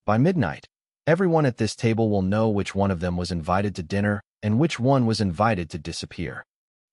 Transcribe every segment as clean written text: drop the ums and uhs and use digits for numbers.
By midnight, everyone at this table will know which one of them was invited to dinner and which one was invited to disappear.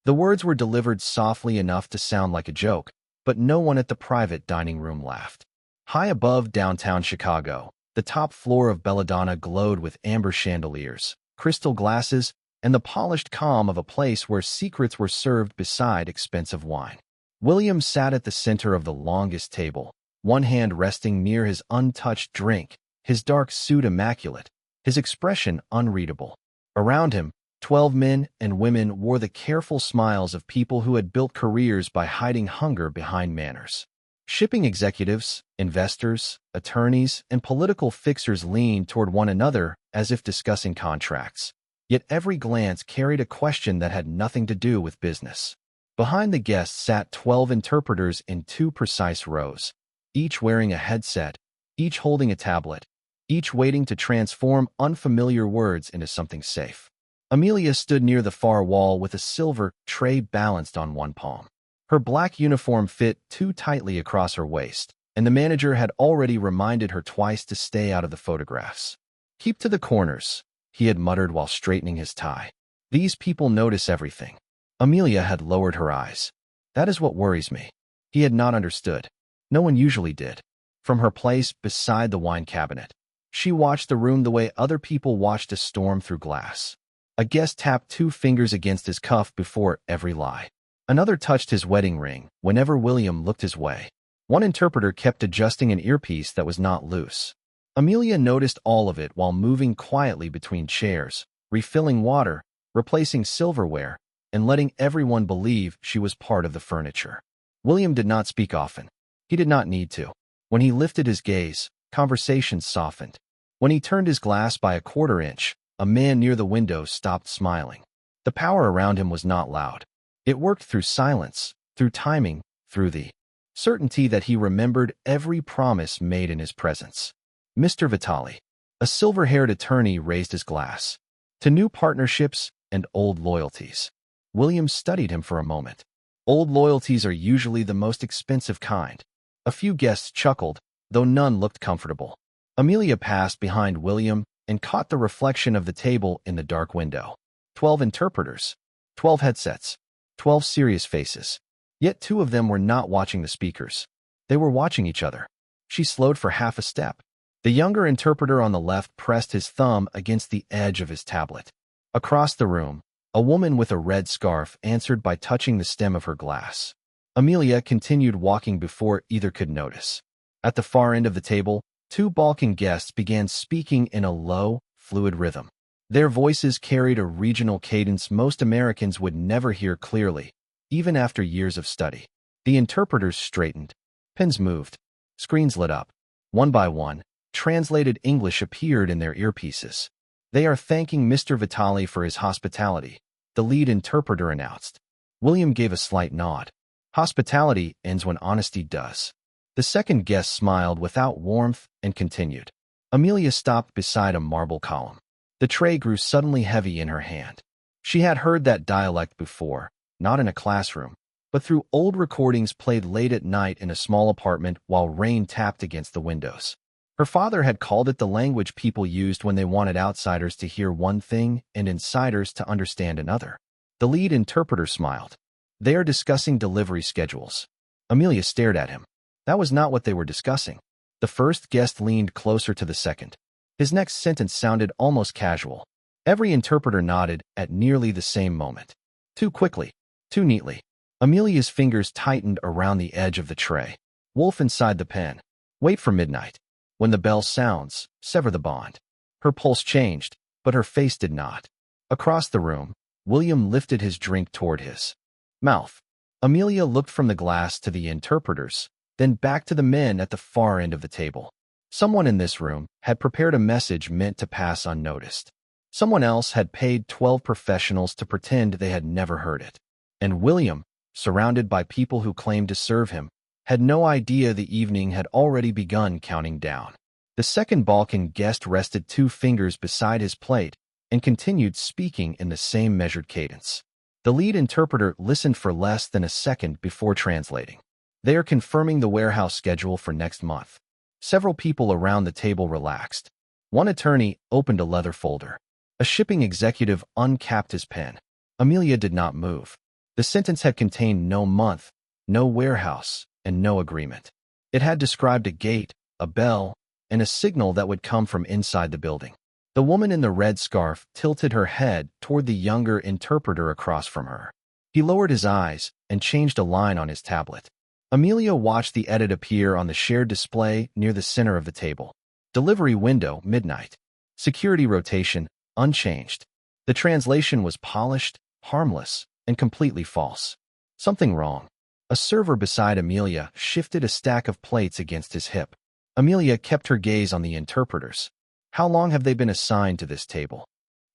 The words were delivered softly enough to sound like a joke, but no one at the private dining room laughed. High above downtown Chicago, the top floor of Belladonna glowed with amber chandeliers, crystal glasses, and the polished calm of a place where secrets were served beside expensive wine. William sat at the center of the longest table, one hand resting near his untouched drink, his dark suit immaculate, his expression unreadable. Around him, 12 men and women wore the careful smiles of people who had built careers by hiding hunger behind manners. Shipping executives, investors, attorneys, and political fixers leaned toward one another as if discussing contracts. Yet every glance carried a question that had nothing to do with business. Behind the guests sat 12 interpreters in 2 precise rows, each wearing a headset, each holding a tablet, each waiting to transform unfamiliar words into something safe. Amelia stood near the far wall with a silver tray balanced on one palm. Her black uniform fit too tightly across her waist, and the manager had already reminded her twice to stay out of the photographs. "Keep to the corners," he had muttered while straightening his tie. "These people notice everything." Amelia had lowered her eyes. "That is what worries me." He had not understood. No one usually did. From her place beside the wine cabinet, she watched the room the way other people watched a storm through glass. A guest tapped 2 fingers against his cuff before every lie. Another touched his wedding ring whenever William looked his way. One interpreter kept adjusting an earpiece that was not loose. Amelia noticed all of it while moving quietly between chairs, refilling water, replacing silverware, and letting everyone believe she was part of the furniture. William did not speak often. He did not need to. When he lifted his gaze, conversations softened. When he turned his glass by a quarter inch, a man near the window stopped smiling. The power around him was not loud. It worked through silence, through timing, through the certainty that he remembered every promise made in his presence. Mr. Vitale, a silver-haired attorney, raised his glass. To new partnerships and old loyalties. William studied him for a moment. Old loyalties are usually the most expensive kind. A few guests chuckled, though none looked comfortable. Amelia passed behind William and caught the reflection of the table in the dark window. 12 interpreters, 12 headsets, 12 serious faces. Yet 2 of them were not watching the speakers. They were watching each other. She slowed for half a step. The younger interpreter on the left pressed his thumb against the edge of his tablet. Across the room, a woman with a red scarf answered by touching the stem of her glass. Amelia continued walking before either could notice. At the far end of the table, 2 Balkan guests began speaking in a low, fluid rhythm. Their voices carried a regional cadence most Americans would never hear clearly, even after years of study. The interpreters straightened. Pens moved. Screens lit up. One by one, translated English appeared in their earpieces. "They are thanking Mr. Vitale for his hospitality," the lead interpreter announced. William gave a slight nod. "Hospitality ends when honesty does." The second guest smiled without warmth and continued. Amelia stopped beside a marble column. The tray grew suddenly heavy in her hand. She had heard that dialect before, not in a classroom, but through old recordings played late at night in a small apartment while rain tapped against the windows. Her father had called it the language people used when they wanted outsiders to hear one thing and insiders to understand another. The lead interpreter smiled. "They are discussing delivery schedules." Amelia stared at him. That was not what they were discussing. The first guest leaned closer to the second. His next sentence sounded almost casual. Every interpreter nodded at nearly the same moment. Too quickly, too neatly. Amelia's fingers tightened around the edge of the tray. Wolf inside the pen. Wait for midnight. When the bell sounds, sever the bond. Her pulse changed, but her face did not. Across the room, William lifted his drink toward his mouth. Amelia looked from the glass to the interpreters, then back to the men at the far end of the table. Someone in this room had prepared a message meant to pass unnoticed. Someone else had paid 12 professionals to pretend they had never heard it. And William, surrounded by people who claimed to serve him, had no idea the evening had already begun counting down. The second Balkan guest rested 2 fingers beside his plate and continued speaking in the same measured cadence. The lead interpreter listened for less than a second before translating. "They are confirming the warehouse schedule for next month. Several people around the table relaxed. One attorney opened a leather folder. A shipping executive uncapped his pen. Amelia did not move. The sentence had contained no month, no warehouse, and no agreement. It had described a gate, a bell, and a signal that would come from inside the building. The woman in the red scarf tilted her head toward the younger interpreter across from her. He lowered his eyes and changed a line on his tablet. Amelia watched the edit appear on the shared display near the center of the table. Delivery window, midnight. Security rotation, unchanged. The translation was polished, harmless, and completely false. Something wrong. A server beside Amelia shifted a stack of plates against his hip. Amelia kept her gaze on the interpreters. How long have they been assigned to this table?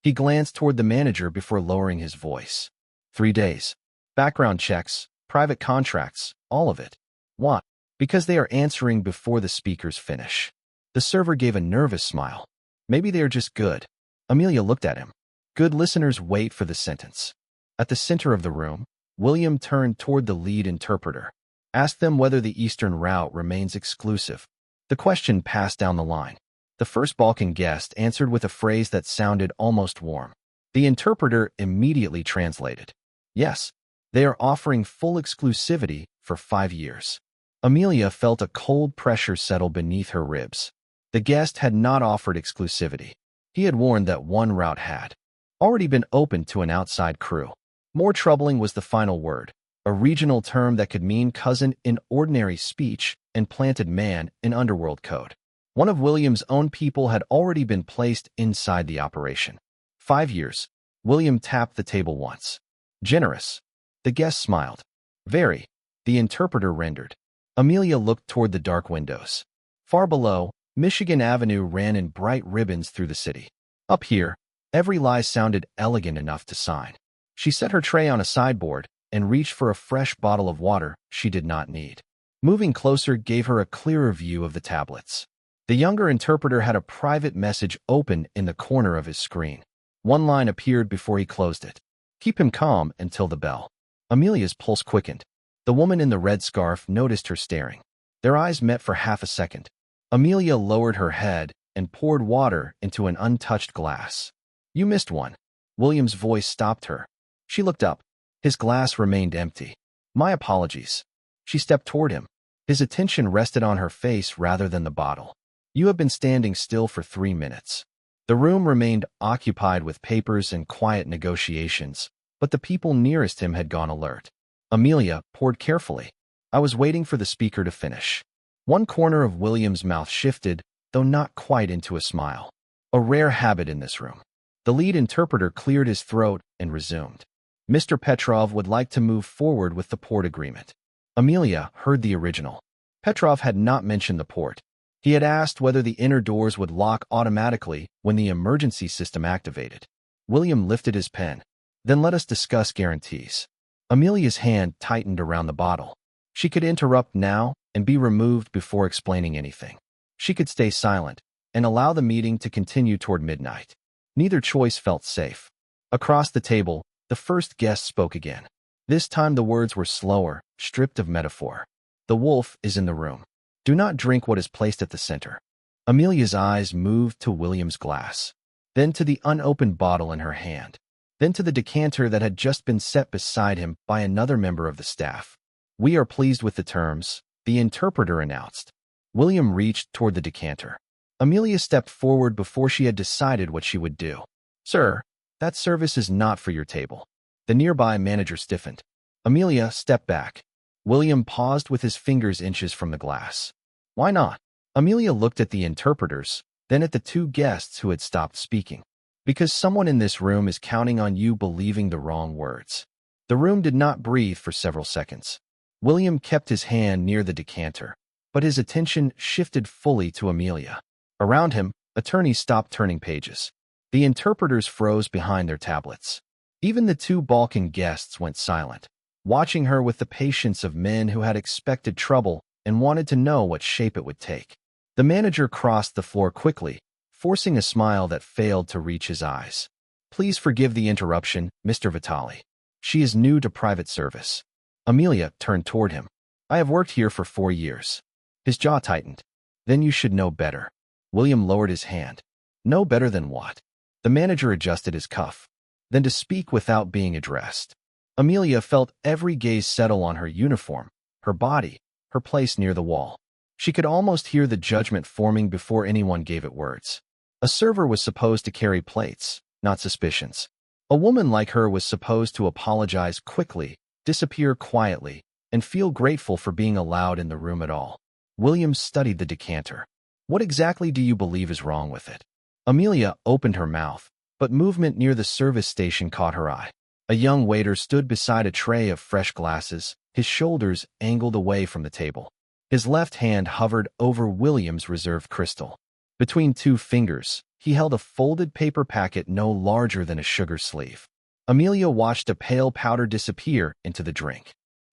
He glanced toward the manager before lowering his voice. 3 days. Background checks, private contracts, all of it. Why? Because they are answering before the speakers finish. The server gave a nervous smile. Maybe they are just good. Amelia looked at him. Good listeners wait for the sentence. At the center of the room, William turned toward the lead interpreter. Ask them whether the Eastern route remains exclusive. The question passed down the line. The first Balkan guest answered with a phrase that sounded almost warm. The interpreter immediately translated. Yes, they are offering full exclusivity for 5 years. Amelia felt a cold pressure settle beneath her ribs. The guest had not offered exclusivity. He had warned that one route had already been opened to an outside crew. More troubling was the final word, a regional term that could mean cousin in ordinary speech and planted man in underworld code. One of William's own people had already been placed inside the operation. 5 years. William tapped the table once. Generous. The guest smiled. Very. The interpreter rendered. Amelia looked toward the dark windows. Far below, Michigan Avenue ran in bright ribbons through the city. Up here, every lie sounded elegant enough to sign. She set her tray on a sideboard and reached for a fresh bottle of water she did not need. Moving closer gave her a clearer view of the tablets. The younger interpreter had a private message open in the corner of his screen. One line appeared before he closed it. Keep him calm until the bell. Amelia's pulse quickened. The woman in the red scarf noticed her staring. Their eyes met for half a second. Amelia lowered her head and poured water into an untouched glass. You missed one. William's voice stopped her. She looked up. His glass remained empty. My apologies. She stepped toward him. His attention rested on her face rather than the bottle. You have been standing still for 3 minutes. The room remained occupied with papers and quiet negotiations, but the people nearest him had gone alert. Amelia poured carefully. I was waiting for the speaker to finish. One corner of William's mouth shifted, though not quite into a smile. A rare habit in this room. The lead interpreter cleared his throat and resumed. Mr. Petrov would like to move forward with the port agreement. Amelia heard the original. Petrov had not mentioned the port. He had asked whether the inner doors would lock automatically when the emergency system activated. William lifted his pen. Then let us discuss guarantees. Amelia's hand tightened around the bottle. She could interrupt now and be removed before explaining anything. She could stay silent and allow the meeting to continue toward midnight. Neither choice felt safe. Across the table, the first guest spoke again. This time the words were slower, stripped of metaphor. The wolf is in the room. Do not drink what is placed at the center. Amelia's eyes moved to William's glass, then to the unopened bottle in her hand, then to the decanter that had just been set beside him by another member of the staff. We are pleased with the terms, the interpreter announced. William reached toward the decanter. Amelia stepped forward before she had decided what she would do. Sir, that service is not for your table. The nearby manager stiffened. Amelia stepped back. William paused with his fingers inches from the glass. Why not? Amelia looked at the interpreters, then at the 2 guests who had stopped speaking. Because someone in this room is counting on you believing the wrong words. The room did not breathe for several seconds. William kept his hand near the decanter, but his attention shifted fully to Amelia. Around him, attorneys stopped turning pages. The interpreters froze behind their tablets. Even the 2 Balkan guests went silent, watching her with the patience of men who had expected trouble and wanted to know what shape it would take. The manager crossed the floor quickly, forcing a smile that failed to reach his eyes. Please forgive the interruption, Mr. Vitali. She is new to private service. Amelia turned toward him. I have worked here for 4 years. His jaw tightened. Then you should know better. William lowered his hand. Know better than what? The manager adjusted his cuff. Then to speak without being addressed. Amelia felt every gaze settle on her uniform, her body, her place near the wall. She could almost hear the judgment forming before anyone gave it words. A server was supposed to carry plates, not suspicions. A woman like her was supposed to apologize quickly, disappear quietly, and feel grateful for being allowed in the room at all. William studied the decanter. What exactly do you believe is wrong with it? Amelia opened her mouth, but movement near the service station caught her eye. A young waiter stood beside a tray of fresh glasses, his shoulders angled away from the table. His left hand hovered over William's reserved crystal. Between two fingers, he held a folded paper packet no larger than a sugar sleeve. Amelia watched a pale powder disappear into the drink.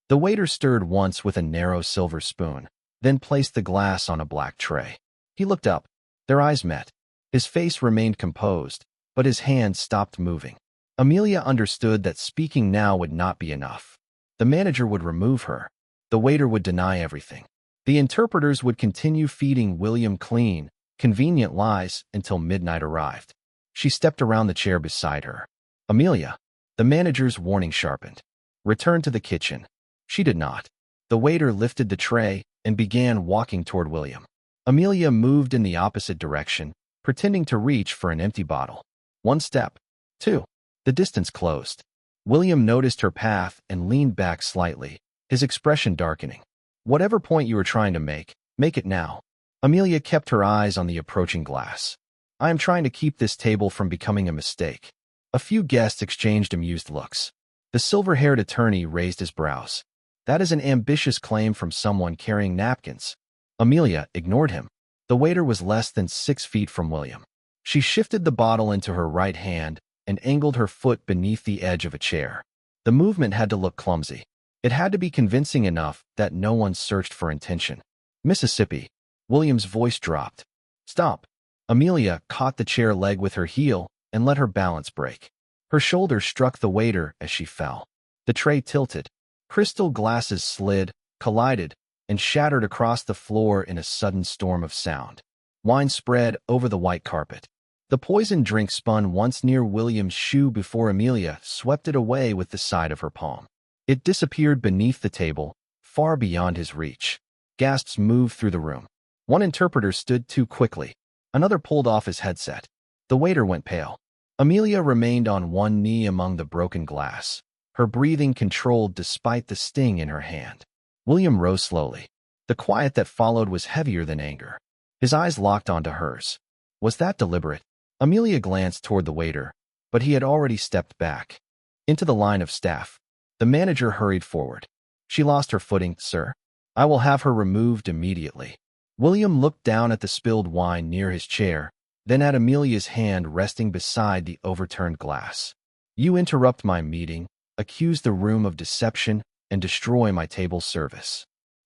The waiter stirred once with a narrow silver spoon, then placed the glass on a black tray. He looked up. Their eyes met. His face remained composed, but his hand stopped moving. Amelia understood that speaking now would not be enough. The manager would remove her. The waiter would deny everything. The interpreters would continue feeding William clean, convenient lies until midnight arrived. She stepped around the chair beside her. Amelia. The manager's warning sharpened. Return to the kitchen. She did not. The waiter lifted the tray and began walking toward William. Amelia moved in the opposite direction, pretending to reach for an empty bottle. One step. Two. The distance closed. William noticed her path and leaned back slightly, his expression darkening. Whatever point you were trying to make it now. Amelia kept her eyes on the approaching glass. I am trying to keep this table from becoming a mistake. A few guests exchanged amused looks. The silver-haired attorney raised his brows. That is an ambitious claim from someone carrying napkins. Amelia ignored him. The waiter was less than 6 feet from William. She shifted the bottle into her right hand and angled her foot beneath the edge of a chair. The movement had to look clumsy. It had to be convincing enough that no one searched for intention. Mississippi. William's voice dropped. Stop. Amelia caught the chair leg with her heel and let her balance break. Her shoulder struck the waiter as she fell. The tray tilted. Crystal glasses slid, collided, and shattered across the floor in a sudden storm of sound. Wine spread over the white carpet. The poisoned drink spun once near William's shoe before Amelia swept it away with the side of her palm. It disappeared beneath the table, far beyond his reach. Gasps moved through the room. One interpreter stood too quickly. Another pulled off his headset. The waiter went pale. Amelia remained on one knee among the broken glass, her breathing controlled despite the sting in her hand. William rose slowly. The quiet that followed was heavier than anger. His eyes locked onto hers. Was that deliberate? Amelia glanced toward the waiter, but he had already stepped back. Into the line of staff. The manager hurried forward. She lost her footing, sir. I will have her removed immediately. William looked down at the spilled wine near his chair, then at Amelia's hand resting beside the overturned glass. You interrupt my meeting, accuse the room of deception, and destroy my table service.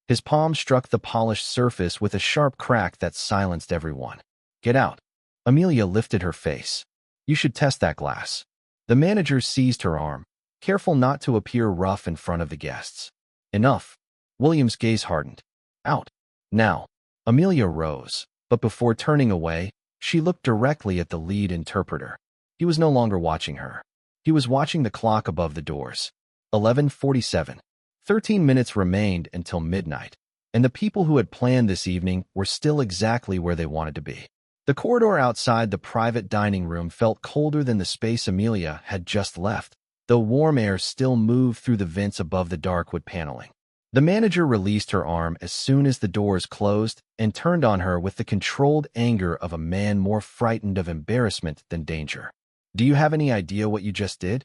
His palm struck the polished surface with a sharp crack that silenced everyone. Get out. Amelia lifted her face. You should test that glass. The manager seized her arm, careful not to appear rough in front of the guests. Enough. William's gaze hardened. Out. Now. Amelia rose, but before turning away, she looked directly at the lead interpreter. He was no longer watching her. He was watching the clock above the doors. 11:47. 13 minutes remained until midnight, and the people who had planned this evening were still exactly where they wanted to be. The corridor outside the private dining room felt colder than the space Amelia had just left, though warm air still moved through the vents above the dark wood paneling. The manager released her arm as soon as the doors closed and turned on her with the controlled anger of a man more frightened of embarrassment than danger. Do you have any idea what you just did?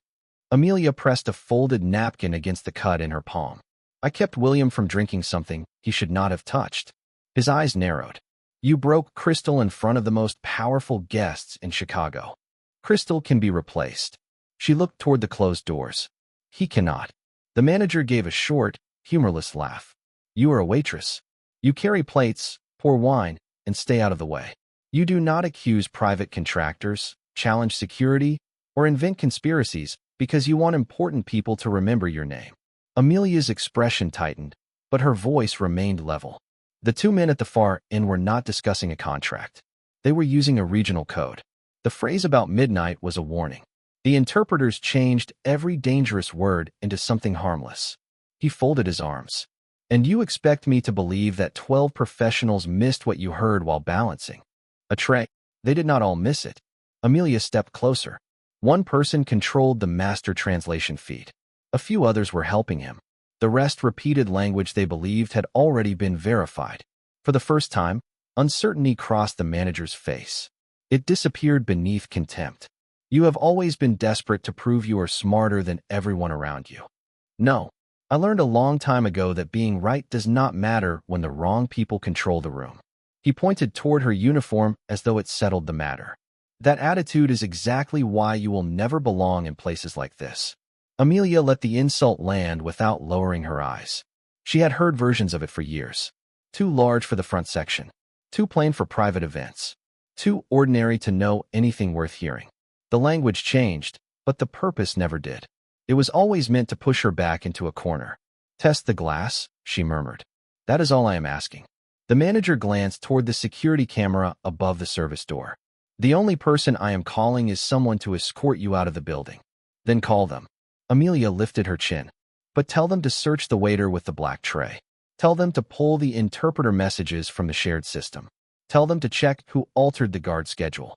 Amelia pressed a folded napkin against the cut in her palm. I kept William from drinking something he should not have touched. His eyes narrowed. You broke Crystal in front of the most powerful guests in Chicago. Crystal can be replaced. She looked toward the closed doors. He cannot. The manager gave a short, humorless laugh. You are a waitress. You carry plates, pour wine, and stay out of the way. You do not accuse private contractors, challenge security, or invent conspiracies because you want important people to remember your name. Amelia's expression tightened, but her voice remained level. The two men at the far end were not discussing a contract. They were using a regional code. The phrase about midnight was a warning. The interpreters changed every dangerous word into something harmless. He folded his arms. And you expect me to believe that 12 professionals missed what you heard while balancing a tray? They did not all miss it. Amelia stepped closer. One person controlled the master translation feed. A few others were helping him. The rest repeated language they believed had already been verified. For the first time, uncertainty crossed the manager's face. It disappeared beneath contempt. You have always been desperate to prove you are smarter than everyone around you. No. I learned a long time ago that being right does not matter when the wrong people control the room. He pointed toward her uniform as though it settled the matter. That attitude is exactly why you will never belong in places like this. Amelia let the insult land without lowering her eyes. She had heard versions of it for years. Too large for the front section. Too plain for private events. Too ordinary to know anything worth hearing. The language changed, but the purpose never did. It was always meant to push her back into a corner. Test the glass, she murmured. That is all I am asking. The manager glanced toward the security camera above the service door. The only person I am calling is someone to escort you out of the building. Then call them. Amelia lifted her chin. But tell them to search the waiter with the black tray. Tell them to pull the interpreter messages from the shared system. Tell them to check who altered the guard schedule.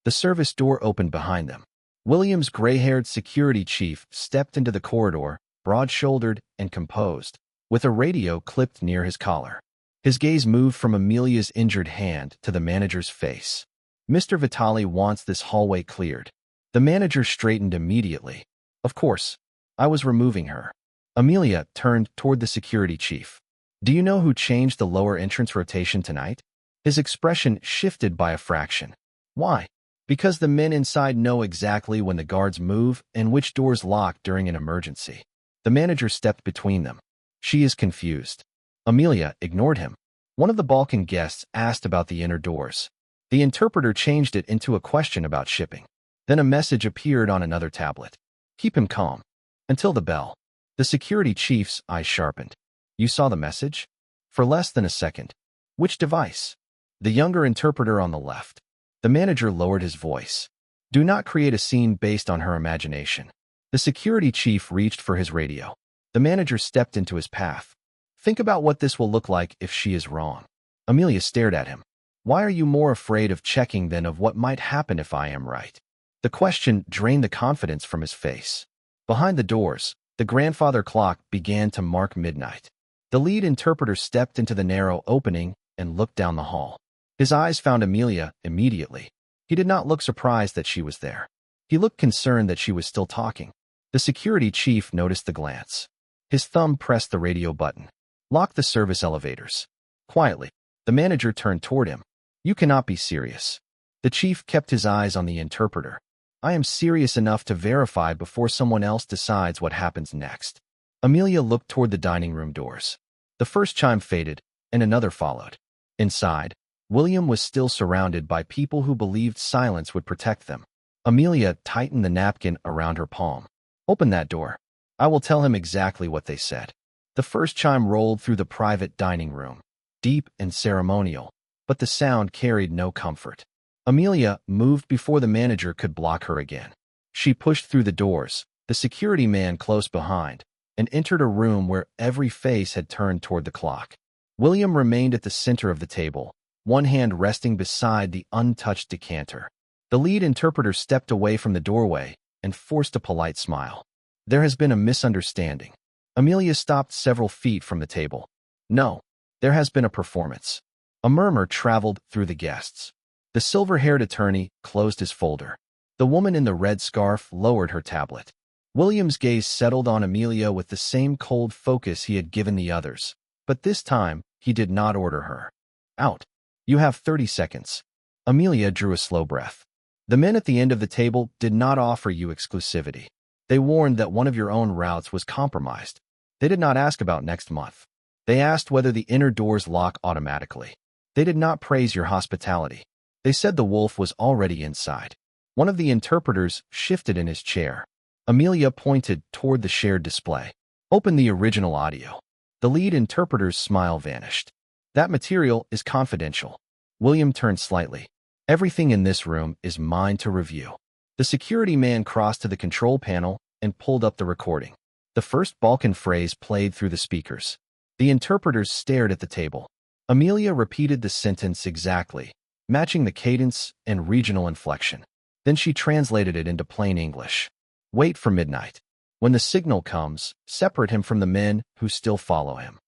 The service door opened behind them. William's gray-haired security chief stepped into the corridor, broad-shouldered and composed, with a radio clipped near his collar. His gaze moved from Amelia's injured hand to the manager's face. Mr. Vitali wants this hallway cleared. The manager straightened immediately. Of course. I was removing her. Amelia turned toward the security chief. Do you know who changed the lower entrance rotation tonight? His expression shifted by a fraction. Why? Because the men inside know exactly when the guards move and which doors lock during an emergency. The manager stepped between them. She is confused. Amelia ignored him. One of the Balkan guests asked about the inner doors. The interpreter changed it into a question about shipping. Then a message appeared on another tablet. Keep him calm. Until the bell. The security chief's eyes sharpened. You saw the message? For less than a second. Which device? The younger interpreter on the left. The manager lowered his voice. Do not create a scene based on her imagination. The security chief reached for his radio. The manager stepped into his path. Think about what this will look like if she is wrong. Amelia stared at him. Why are you more afraid of checking than of what might happen if I am right? The question drained the confidence from his face. Behind the doors, the grandfather clock began to mark midnight. The lead interpreter stepped into the narrow opening and looked down the hall. His eyes found Amelia immediately. He did not look surprised that she was there. He looked concerned that she was still talking. The security chief noticed the glance. His thumb pressed the radio button. Lock the service elevators. Quietly, the manager turned toward him. You cannot be serious. The chief kept his eyes on the interpreter. I am serious enough to verify before someone else decides what happens next. Amelia looked toward the dining room doors. The first chime faded, and another followed. Inside, William was still surrounded by people who believed silence would protect them. Amelia tightened the napkin around her palm. Open that door. I will tell him exactly what they said. The first chime rolled through the private dining room, deep and ceremonial, but the sound carried no comfort. Amelia moved before the manager could block her again. She pushed through the doors, the security man close behind, and entered a room where every face had turned toward the clock. William remained at the center of the table, one hand resting beside the untouched decanter. The lead interpreter stepped away from the doorway and forced a polite smile. There has been a misunderstanding. Amelia stopped several feet from the table. No, there has been a performance. A murmur traveled through the guests. The silver-haired attorney closed his folder. The woman in the red scarf lowered her tablet. William's gaze settled on Amelia with the same cold focus he had given the others, but this time he did not order her. Out. You have 30 seconds. Amelia drew a slow breath. The men at the end of the table did not offer you exclusivity. They warned that one of your own routes was compromised. They did not ask about next month. They asked whether the inner doors lock automatically. They did not praise your hospitality. They said the wolf was already inside. One of the interpreters shifted in his chair. Amelia pointed toward the shared display. Open the original audio. The lead interpreter's smile vanished. That material is confidential. William turned slightly. Everything in this room is mine to review. The security man crossed to the control panel and pulled up the recording. The first Balkan phrase played through the speakers. The interpreters stared at the table. Amelia repeated the sentence exactly, matching the cadence and regional inflection. Then she translated it into plain English. Wait for midnight. When the signal comes, separate him from the men who still follow him.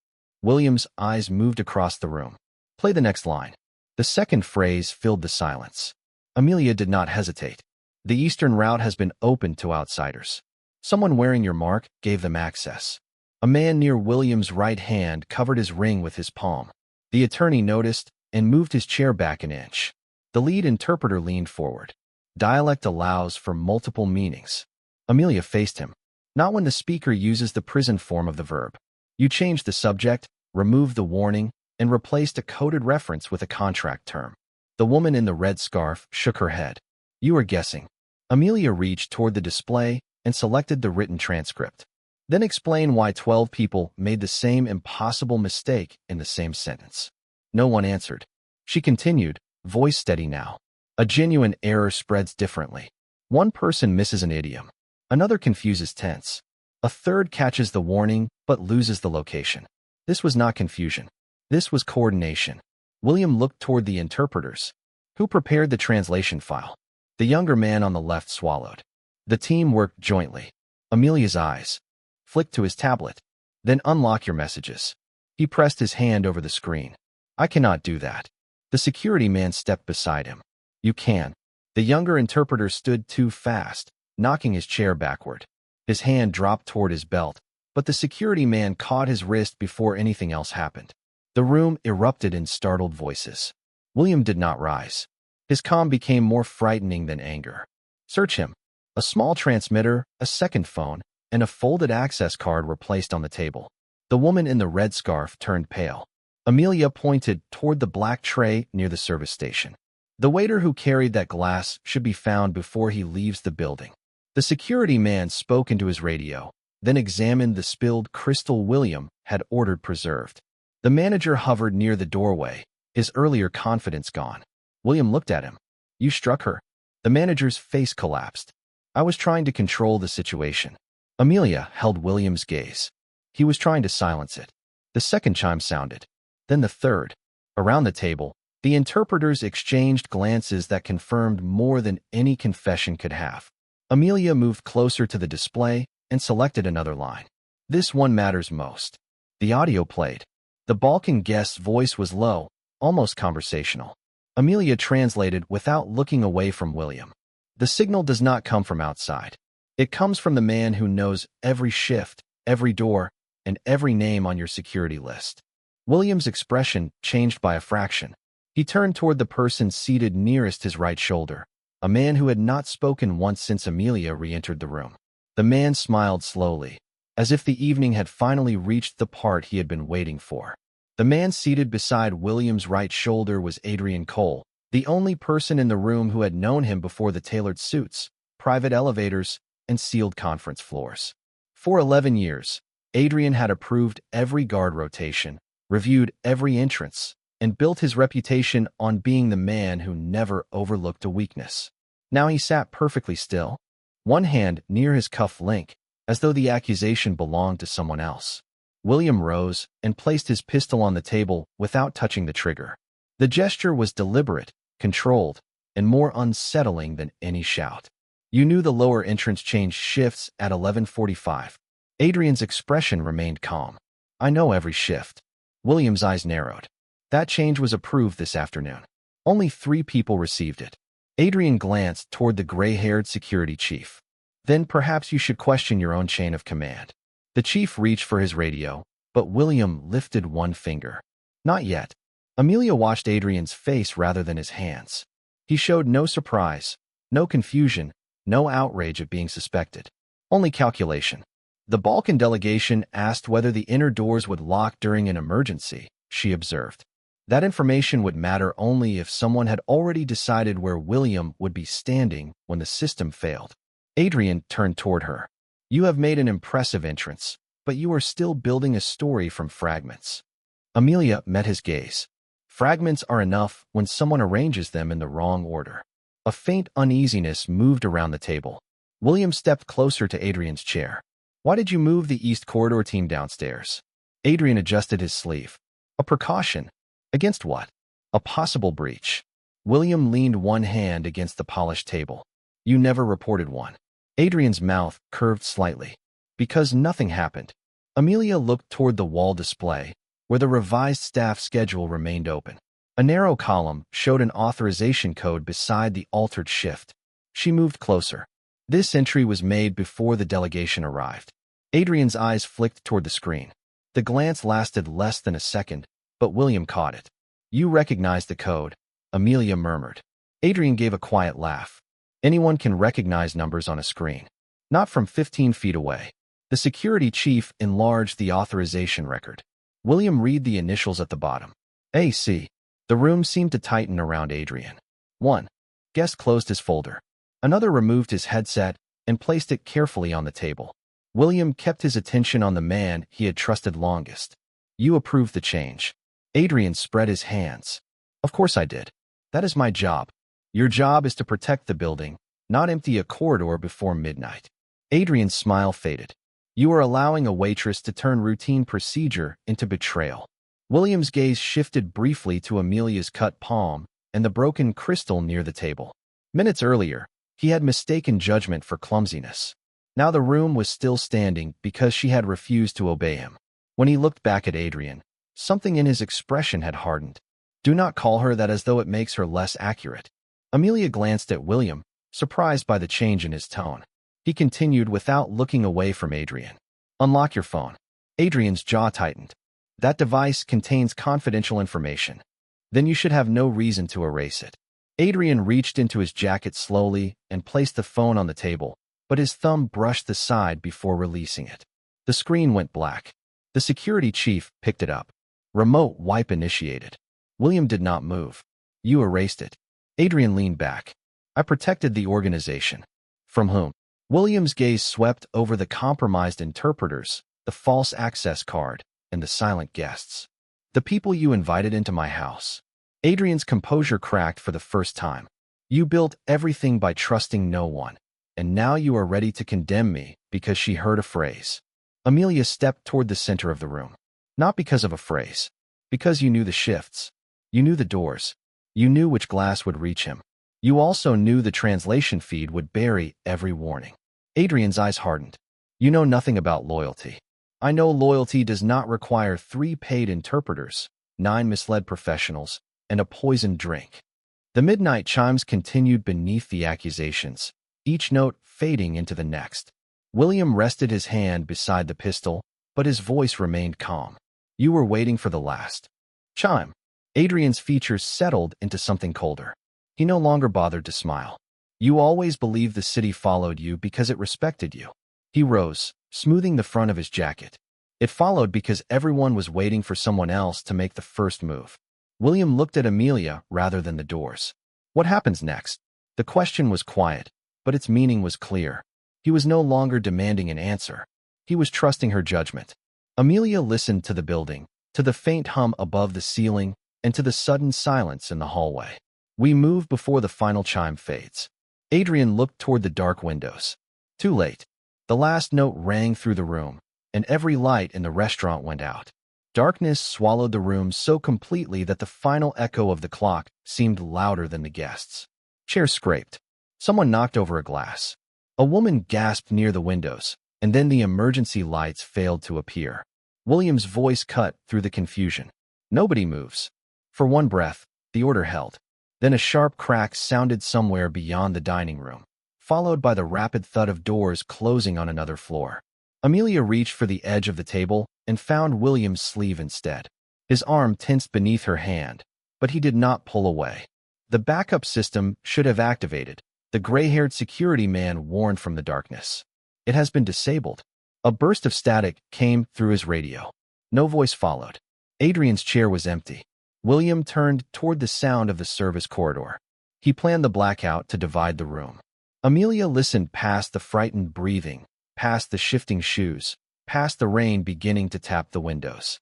William's eyes moved across the room. Play the next line. The second phrase filled the silence. Amelia did not hesitate. The eastern route has been opened to outsiders. Someone wearing your mark gave them access. A man near William's right hand covered his ring with his palm. The attorney noticed and moved his chair back an inch. The lead interpreter leaned forward. Dialect allows for multiple meanings. Amelia faced him. Not when the speaker uses the present form of the verb. You changed the subject, removed the warning, and replaced a coded reference with a contract term. The woman in the red scarf shook her head. You are guessing. Amelia reached toward the display and selected the written transcript. Then explain why 12 people made the same impossible mistake in the same sentence. No one answered. She continued, voice steady now. A genuine error spreads differently. One person misses an idiom. Another confuses tense. A third catches the warning but loses the location. This was not confusion. This was coordination. William looked toward the interpreters. Who prepared the translation file? The younger man on the left swallowed. The team worked jointly. Amelia's eyes flicked to his tablet. Then unlock your messages. He pressed his hand over the screen. I cannot do that. The security man stepped beside him. You can. The younger interpreter stood too fast, knocking his chair backward. His hand dropped toward his belt, but the security man caught his wrist before anything else happened. The room erupted in startled voices. William did not rise. His calm became more frightening than anger. Search him. A small transmitter, a second phone, and a folded access card were placed on the table. The woman in the red scarf turned pale. Amelia pointed toward the black tray near the service station. The waiter who carried that glass should be found before he leaves the building. The security man spoke into his radio, then examined the spilled crystal William had ordered preserved. The manager hovered near the doorway, his earlier confidence gone. William looked at him. You struck her. The manager's face collapsed. I was trying to control the situation. Amelia held William's gaze. He was trying to silence it. The second chime sounded. Then the third. Around the table, the interpreters exchanged glances that confirmed more than any confession could have. Amelia moved closer to the display and selected another line. This one matters most. The audio played. The Balkan guest's voice was low, almost conversational. Amelia translated without looking away from William. The signal does not come from outside. It comes from the man who knows every shift, every door, and every name on your security list. William's expression changed by a fraction. He turned toward the person seated nearest his right shoulder, a man who had not spoken once since Amelia re-entered the room. The man smiled slowly, as if the evening had finally reached the part he had been waiting for. The man seated beside William's right shoulder was Adrian Cole, the only person in the room who had known him before the tailored suits, private elevators, and sealed conference floors. For 11 years, Adrian had approved every guard rotation, reviewed every entrance, and built his reputation on being the man who never overlooked a weakness. Now he sat perfectly still, one hand near his cuff link, as though the accusation belonged to someone else. William rose and placed his pistol on the table without touching the trigger. The gesture was deliberate, controlled, and more unsettling than any shout. You knew the lower entrance changed shifts at 11:45. Adrian's expression remained calm. I know every shift. William's eyes narrowed. That change was approved this afternoon. Only 3 people received it. Adrian glanced toward the gray-haired security chief. Then perhaps you should question your own chain of command. The chief reached for his radio, but William lifted one finger. Not yet. Amelia watched Adrian's face rather than his hands. He showed no surprise, no confusion, no outrage at being suspected. Only calculation. The Balkan delegation asked whether the inner doors would lock during an emergency, she observed. That information would matter only if someone had already decided where William would be standing when the system failed. Adrian turned toward her. You have made an impressive entrance, but you are still building a story from fragments. Amelia met his gaze. Fragments are enough when someone arranges them in the wrong order. A faint uneasiness moved around the table. William stepped closer to Adrian's chair. Why did you move the East Corridor team downstairs? Adrian adjusted his sleeve. A precaution. Against what? A possible breach. William leaned one hand against the polished table. You never reported one. Adrian's mouth curved slightly. Because nothing happened. Amelia looked toward the wall display, where the revised staff schedule remained open. A narrow column showed an authorization code beside the altered shift. She moved closer. This entry was made before the delegation arrived. Adrian's eyes flicked toward the screen. The glance lasted less than a second, but William caught it. You recognize the code, Amelia murmured. Adrian gave a quiet laugh. Anyone can recognize numbers on a screen. Not from 15 feet away. The security chief enlarged the authorization record. William read the initials at the bottom. AC. The room seemed to tighten around Adrian. 1. Guest closed his folder. Another removed his headset and placed it carefully on the table. William kept his attention on the man he had trusted longest. You approved the change. Adrian spread his hands. Of course I did. That is my job. Your job is to protect the building, not empty a corridor before midnight. Adrian's smile faded. You are allowing a waitress to turn routine procedure into betrayal. William's gaze shifted briefly to Amelia's cut palm and the broken crystal near the table. Minutes earlier, he had mistaken judgment for clumsiness. Now the room was still standing because she had refused to obey him. When he looked back at Adrian, something in his expression had hardened. Do not call her that as though it makes her less accurate. Amelia glanced at William, surprised by the change in his tone. He continued without looking away from Adrian. Unlock your phone. Adrian's jaw tightened. That device contains confidential information. Then you should have no reason to erase it. Adrian reached into his jacket slowly and placed the phone on the table, but his thumb brushed the side before releasing it. The screen went black. The security chief picked it up. Remote wipe initiated. William did not move. You erased it. Adrian leaned back. I protected the organization. From whom? William's gaze swept over the compromised interpreters, the false access card, and the silent guests. The people you invited into my house. Adrian's composure cracked for the first time. You built everything by trusting no one, and now you are ready to condemn me because she heard a phrase. Amelia stepped toward the center of the room. Not because of a phrase. Because you knew the shifts. You knew the doors. You knew which glass would reach him. You also knew the translation feed would bury every warning. Adrian's eyes hardened. You know nothing about loyalty. I know loyalty does not require 3 paid interpreters, 9 misled professionals, and a poisoned drink. The midnight chimes continued beneath the accusations, each note fading into the next. William rested his hand beside the pistol, but his voice remained calm. You were waiting for the last chime. Adrian's features settled into something colder. He no longer bothered to smile. You always believed the city followed you because it respected you. He rose, smoothing the front of his jacket. It followed because everyone was waiting for someone else to make the first move. William looked at Amelia rather than the doors. What happens next? The question was quiet, but its meaning was clear. He was no longer demanding an answer. He was trusting her judgment. Amelia listened to the building, to the faint hum above the ceiling, and to the sudden silence in the hallway. We move before the final chime fades. Adrian looked toward the dark windows. Too late. The last note rang through the room, and every light in the restaurant went out. Darkness swallowed the room so completely that the final echo of the clock seemed louder than the guests. Chairs scraped. Someone knocked over a glass. A woman gasped near the windows, and then the emergency lights failed to appear. William's voice cut through the confusion. Nobody moves. For one breath, the order held. Then a sharp crack sounded somewhere beyond the dining room, followed by the rapid thud of doors closing on another floor. Amelia reached for the edge of the table and found William's sleeve instead. His arm tensed beneath her hand, but he did not pull away. The backup system should have activated, the gray-haired security man warned from the darkness. It has been disabled. A burst of static came through his radio. No voice followed. Adrian's chair was empty. William turned toward the sound of the service corridor. He planned the blackout to divide the room. Amelia listened past the frightened breathing, past the shifting shoes, past the rain beginning to tap the windows.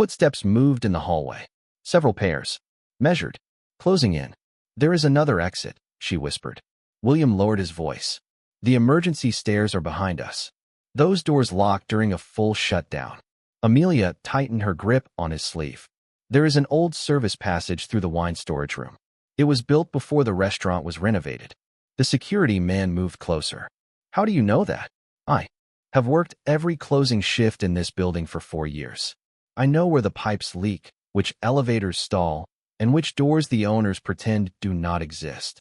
Footsteps moved in the hallway. Several pairs. Measured. Closing in. There is another exit, she whispered. William lowered his voice. The emergency stairs are behind us. Those doors locked during a full shutdown. Amelia tightened her grip on his sleeve. There is an old service passage through the wine storage room. It was built before the restaurant was renovated. The security man moved closer. How do you know that? I have worked every closing shift in this building for 4 years. I know where the pipes leak, which elevators stall, and which doors the owners pretend do not exist.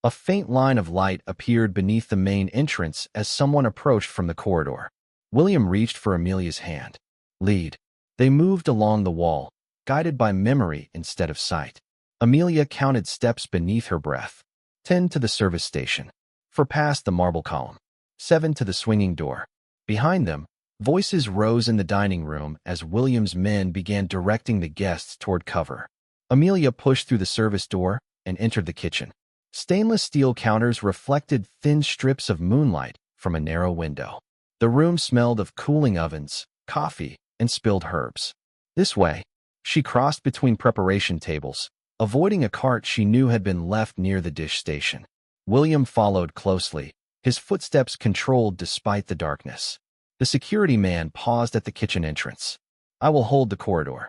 A faint line of light appeared beneath the main entrance as someone approached from the corridor. William reached for Amelia's hand. Lead. They moved along the wall, guided by memory instead of sight. Amelia counted steps beneath her breath. 10 to the service station. 4 past the marble column. 7 to the swinging door. Behind them, voices rose in the dining room as William's men began directing the guests toward cover. Amelia pushed through the service door and entered the kitchen. Stainless steel counters reflected thin strips of moonlight from a narrow window. The room smelled of cooling ovens, coffee, and spilled herbs. This way, she crossed between preparation tables, avoiding a cart she knew had been left near the dish station. William followed closely, his footsteps controlled despite the darkness. The security man paused at the kitchen entrance. I will hold the corridor.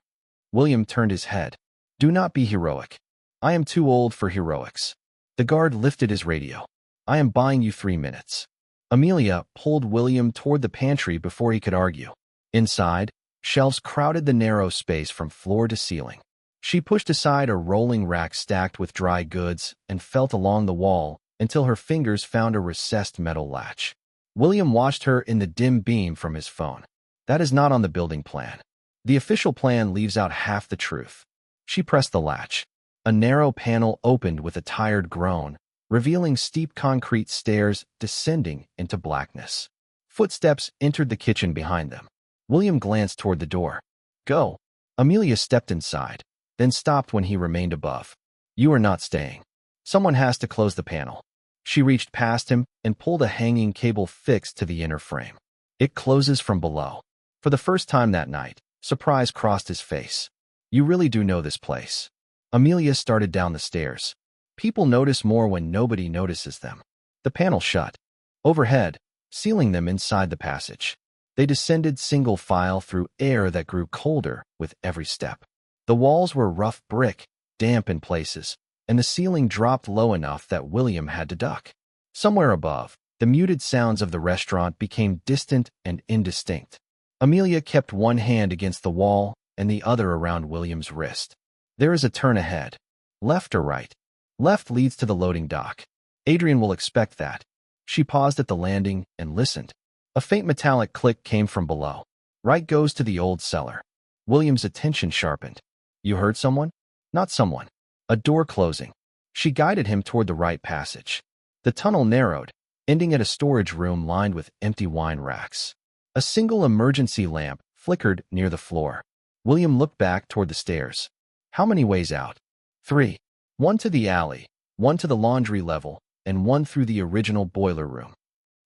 William turned his head. Do not be heroic. I am too old for heroics. The guard lifted his radio. I am buying you 3 minutes. Amelia pulled William toward the pantry before he could argue. Inside, shelves crowded the narrow space from floor to ceiling. She pushed aside a rolling rack stacked with dry goods and felt along the wall until her fingers found a recessed metal latch. William watched her in the dim beam from his phone. That is not on the building plan. The official plan leaves out half the truth. She pressed the latch. A narrow panel opened with a tired groan, revealing steep concrete stairs descending into blackness. Footsteps entered the kitchen behind them. William glanced toward the door. Go. Amelia stepped inside, then stopped when he remained above. You are not staying. Someone has to close the panel. She reached past him and pulled a hanging cable fixed to the inner frame. It closes from below. For the first time that night, surprise crossed his face. You really do know this place. Amelia started down the stairs. People notice more when nobody notices them. The panel shut. Overhead, sealing them inside the passage. They descended single file through air that grew colder with every step. The walls were rough brick, damp in places, and the ceiling dropped low enough that William had to duck. Somewhere above, the muted sounds of the restaurant became distant and indistinct. Amelia kept one hand against the wall and the other around William's wrist. There is a turn ahead. Left or right? Left leads to the loading dock. Adrian will expect that. She paused at the landing and listened. A faint metallic click came from below. Right goes to the old cellar. William's attention sharpened. You heard someone? Not someone. A door closing. She guided him toward the right passage. The tunnel narrowed, ending at a storage room lined with empty wine racks. A single emergency lamp flickered near the floor. William looked back toward the stairs. How many ways out? 3. 1 to the alley, 1 to the laundry level, and 1 through the original boiler room.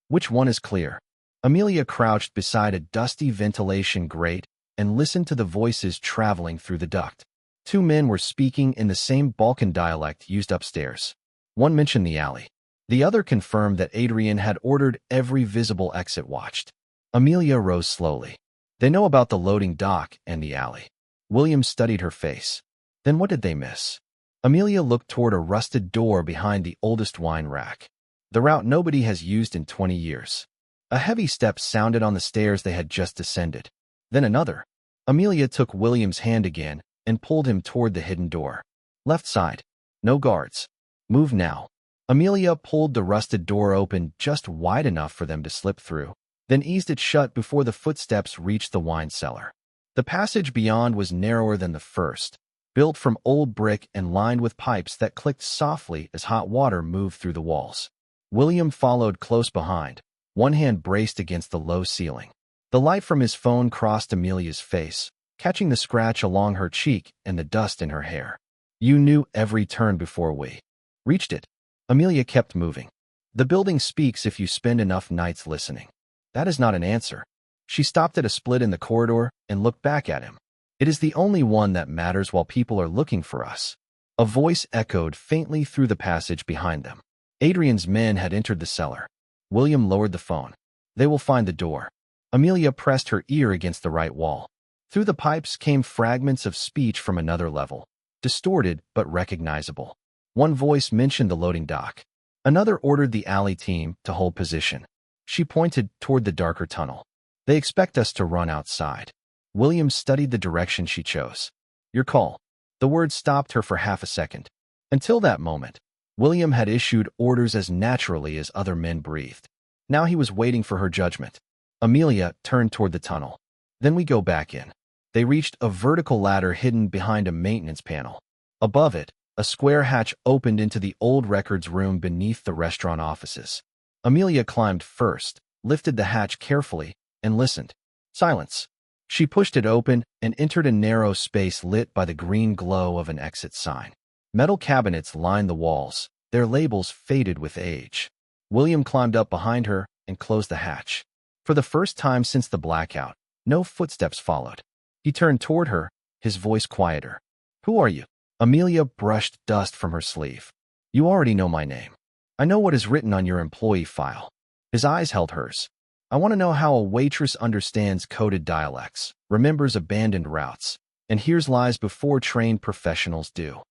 Which one is clear? Amelia crouched beside a dusty ventilation grate and listened to the voices traveling through the duct. 2 men were speaking in the same Balkan dialect used upstairs. One mentioned the alley. The other confirmed that Adrian had ordered every visible exit watched. Amelia rose slowly. They know about the loading dock and the alley. William studied her face. Then what did they miss? Amelia looked toward a rusted door behind the oldest wine rack. The route nobody has used in 20 years. A heavy step sounded on the stairs they had just descended. Then another. Amelia took William's hand again and pulled him toward the hidden door. Left side. No guards. Move now. Amelia pulled the rusted door open just wide enough for them to slip through, then eased it shut before the footsteps reached the wine cellar. The passage beyond was narrower than the first, built from old brick and lined with pipes that clicked softly as hot water moved through the walls. William followed close behind, one hand braced against the low ceiling. The light from his phone crossed Amelia's face, catching the scratch along her cheek and the dust in her hair. You knew every turn before we reached it. Amelia kept moving. The building speaks if you spend enough nights listening. That is not an answer. She stopped at a split in the corridor and looked back at him. It is the only one that matters while people are looking for us. A voice echoed faintly through the passage behind them. Adrian's men had entered the cellar. William lowered the phone. They will find the door. Amelia pressed her ear against the right wall. Through the pipes came fragments of speech from another level, distorted but recognizable. One voice mentioned the loading dock. Another ordered the alley team to hold position. She pointed toward the darker tunnel. They expect us to run outside. William studied the direction she chose. Your call. The word stopped her for half a second. Until that moment, William had issued orders as naturally as other men breathed. Now he was waiting for her judgment. Amelia turned toward the tunnel. Then we go back in. They reached a vertical ladder hidden behind a maintenance panel. Above it, a square hatch opened into the old records room beneath the restaurant offices. Amelia climbed first, lifted the hatch carefully, and listened. Silence. She pushed it open and entered a narrow space lit by the green glow of an exit sign. Metal cabinets lined the walls, their labels faded with age. William climbed up behind her and closed the hatch. For the first time since the blackout, no footsteps followed. He turned toward her, his voice quieter. Who are you? Amelia brushed dust from her sleeve. You already know my name. I know what is written on your employee file. His eyes held hers. I want to know how a waitress understands coded dialects, remembers abandoned routes, and hears lies before trained professionals do.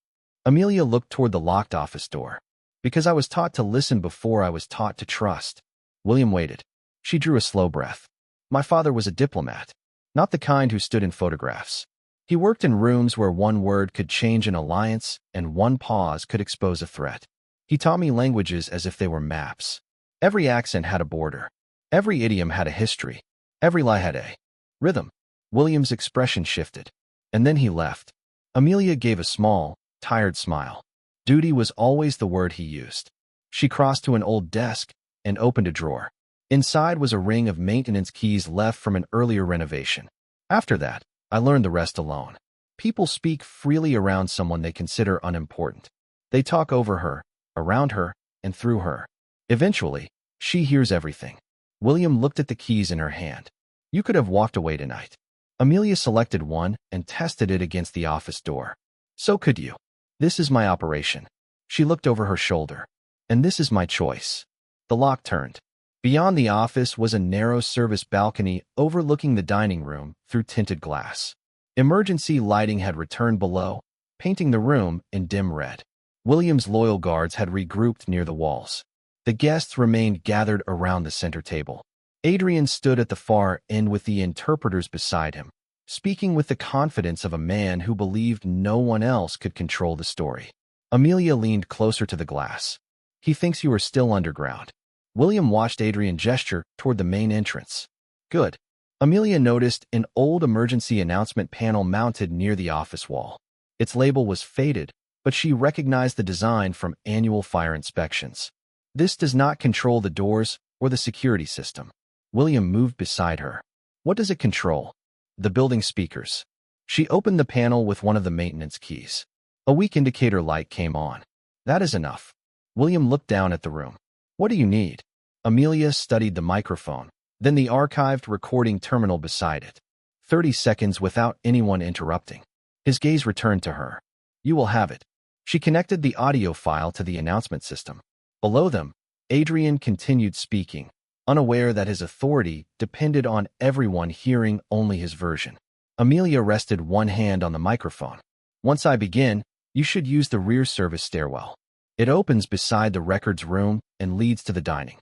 Amelia looked toward the locked office door. Because I was taught to listen before I was taught to trust. William waited. She drew a slow breath. My father was a diplomat, not the kind who stood in photographs. He worked in rooms where one word could change an alliance and one pause could expose a threat. He taught me languages as if they were maps. Every accent had a border. Every idiom had a history. Every lie had a rhythm. William's expression shifted. And then he left. Amelia gave a small, tired smile. Duty was always the word he used. She crossed to an old desk and opened a drawer. Inside was a ring of maintenance keys left from an earlier renovation. After that, I learned the rest alone. People speak freely around someone they consider unimportant. They talk over her, around her, and through her. Eventually, she hears everything. William looked at the keys in her hand. You could have walked away tonight. Amelia selected one and tested it against the office door. So could you. This is my operation. She looked over her shoulder. And this is my choice. The lock turned. Beyond the office was a narrow service balcony overlooking the dining room through tinted glass. Emergency lighting had returned below, painting the room in dim red. William's loyal guards had regrouped near the walls. The guests remained gathered around the center table. Adrian stood at the far end with the interpreters beside him, speaking with the confidence of a man who believed no one else could control the story. Amelia leaned closer to the glass. He thinks you are still underground. William watched Adrian gesture toward the main entrance. Good. Amelia noticed an old emergency announcement panel mounted near the office wall. Its label was faded, but she recognized the design from annual fire inspections. This does not control the doors or the security system. William moved beside her. What does it control? The building speakers. She opened the panel with one of the maintenance keys. A weak indicator light came on. That is enough. William looked down at the room. What do you need? Amelia studied the microphone, then the archived recording terminal beside it. 30 seconds without anyone interrupting. His gaze returned to her. You will have it. She connected the audio file to the announcement system. Below them, Adrian continued speaking, unaware that his authority depended on everyone hearing only his version. Amelia rested one hand on the microphone. Once I begin, you should use the rear service stairwell. It opens beside the records room and leads to the dining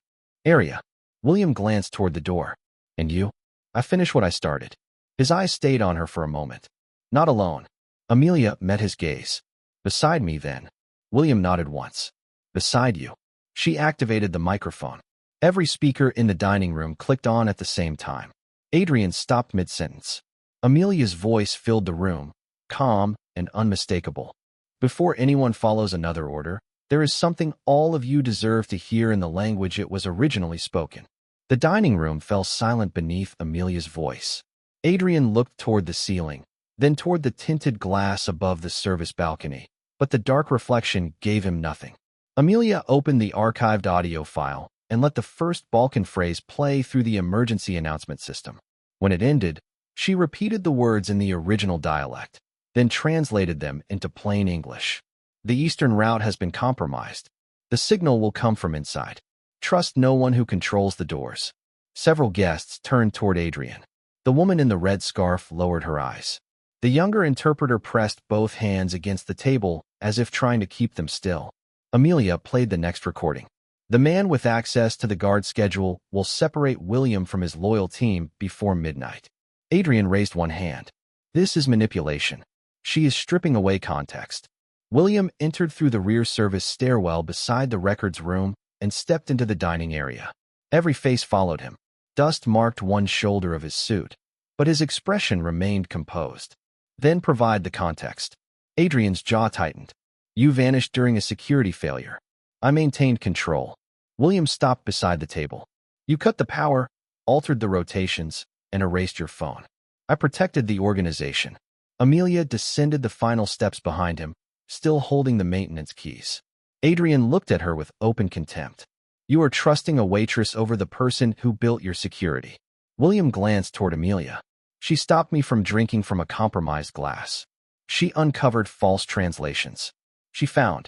area. William glanced toward the door. And you? I finished what I started. His eyes stayed on her for a moment. Not alone. Amelia met his gaze. Beside me, then. William nodded once. Beside you. She activated the microphone. Every speaker in the dining room clicked on at the same time. Adrian stopped mid-sentence. Amelia's voice filled the room, calm and unmistakable. Before anyone follows another order, there is something all of you deserve to hear in the language it was originally spoken. The dining room fell silent beneath Amelia's voice. Adrian looked toward the ceiling, then toward the tinted glass above the service balcony, but the dark reflection gave him nothing. Amelia opened the archived audio file and let the first Balkan phrase play through the emergency announcement system. When it ended, She repeated the words in the original dialect, then translated them into plain English. The eastern route has been compromised. The signal will come from inside. Trust no one who controls the doors. Several guests turned toward Adrian. The woman in the red scarf lowered her eyes. The younger interpreter pressed both hands against the table as if trying to keep them still. Amelia played the next recording. The man with access to the guard schedule will separate William from his loyal team before midnight. Adrian raised one hand. This is manipulation. She is stripping away context. William entered through the rear service stairwell beside the records room and stepped into the dining area. Every face followed him. Dust marked one shoulder of his suit, but his expression remained composed. Then provide the context. Adrian's jaw tightened. You vanished during a security failure. I maintained control. William stopped beside the table. You cut the power, altered the rotations, and erased your phone. I protected the organization. Amelia descended the final steps behind him, still holding the maintenance keys. Adrian looked at her with open contempt. You are trusting a waitress over the person who built your security. William glanced toward Amelia. She stopped me from drinking from a compromised glass. She uncovered false translations. She found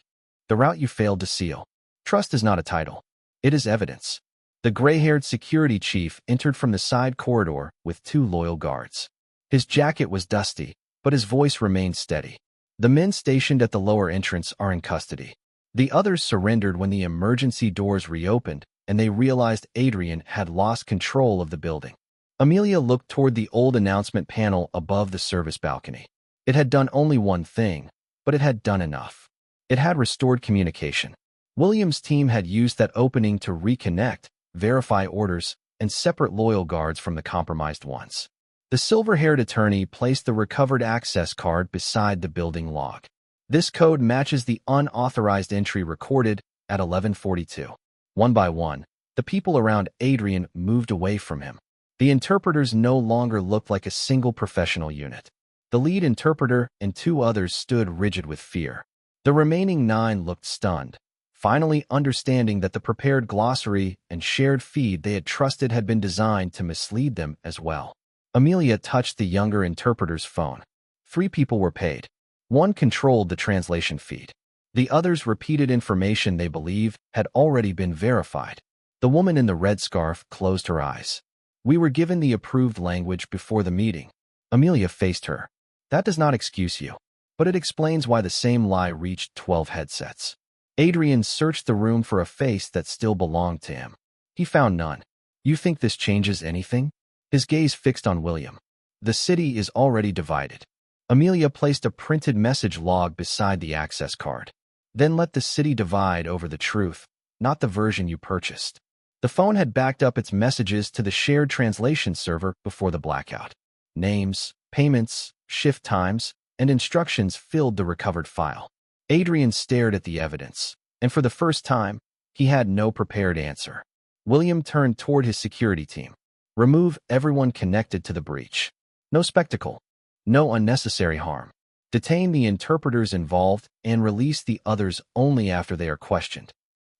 the route you failed to seal. Trust is not a title. It is evidence. The gray-haired security chief entered from the side corridor with 2 loyal guards. His jacket was dusty, but his voice remained steady. The men stationed at the lower entrance are in custody. The others surrendered when the emergency doors reopened and they realized Adrian had lost control of the building. Amelia looked toward the old announcement panel above the service balcony. It had done only one thing, but it had done enough. It had restored communication. William's team had used that opening to reconnect, verify orders, and separate loyal guards from the compromised ones. The silver-haired attorney placed the recovered access card beside the building log. This code matches the unauthorized entry recorded at 11:42. One by one, the people around Adrian moved away from him. The interpreters no longer looked like a single professional unit. The lead interpreter and 2 others stood rigid with fear. The remaining 9 looked stunned, finally understanding that the prepared glossary and shared feed they had trusted had been designed to mislead them as well. Amelia touched the younger interpreter's phone. 3 people were paid. 1 controlled the translation feed. The others repeated information they believe had already been verified. The woman in the red scarf closed her eyes. We were given the approved language before the meeting. Amelia faced her. That does not excuse you, but it explains why the same lie reached 12 headsets. Adrian searched the room for a face that still belonged to him. He found none. You think this changes anything? His gaze fixed on William. The city is already divided. Amelia placed a printed message log beside the access card. Then let the city divide over the truth, not the version you purchased. The phone had backed up its messages to the shared translation server before the blackout. Names, payments, shift times, and instructions filled the recovered file. Adrian stared at the evidence, and for the first time, he had no prepared answer. William turned toward his security team. Remove everyone connected to the breach. No spectacle. No unnecessary harm. Detain the interpreters involved and release the others only after they are questioned.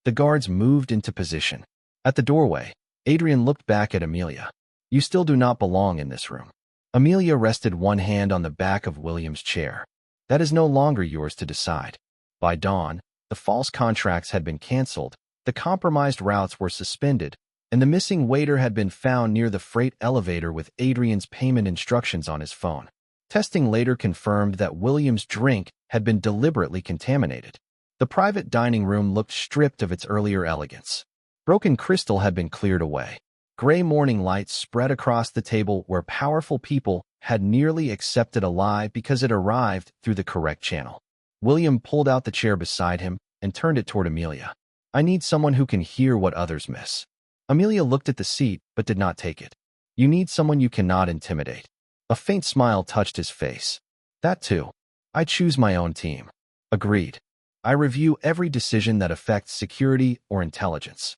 The guards moved into position. At the doorway, Adrian looked back at Amelia. You still do not belong in this room. Amelia rested one hand on the back of William's chair. That is no longer yours to decide. By dawn, the false contracts had been canceled, the compromised routes were suspended, and the missing waiter had been found near the freight elevator with Adrian's payment instructions on his phone. Testing later confirmed that William's drink had been deliberately contaminated. The private dining room looked stripped of its earlier elegance. Broken crystal had been cleared away. Gray morning light spread across the table where powerful people had nearly accepted a lie because it arrived through the correct channel. William pulled out the chair beside him and turned it toward Amelia. I need someone who can hear what others miss. Amelia looked at the seat but did not take it. You need someone you cannot intimidate. A faint smile touched his face. That too. I choose my own team. Agreed. I review every decision that affects security or intelligence.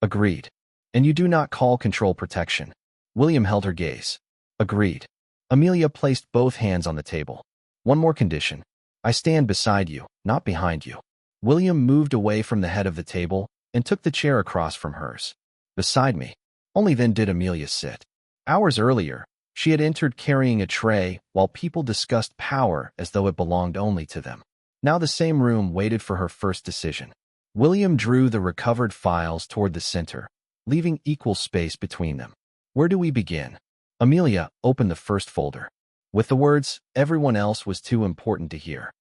Agreed. And you do not call control protection. William held her gaze. Agreed. Amelia placed both hands on the table. One more condition. I stand beside you, not behind you. William moved away from the head of the table and took the chair across from hers. Beside me. Only then did Amelia sit. Hours earlier, She had entered carrying a tray, while people discussed power as though it belonged only to them. Now the same room waited for her first decision. William drew the recovered files toward the center, leaving equal space between them. Where do we begin? Amelia opened the first folder. With the words, everyone else was too important to hear.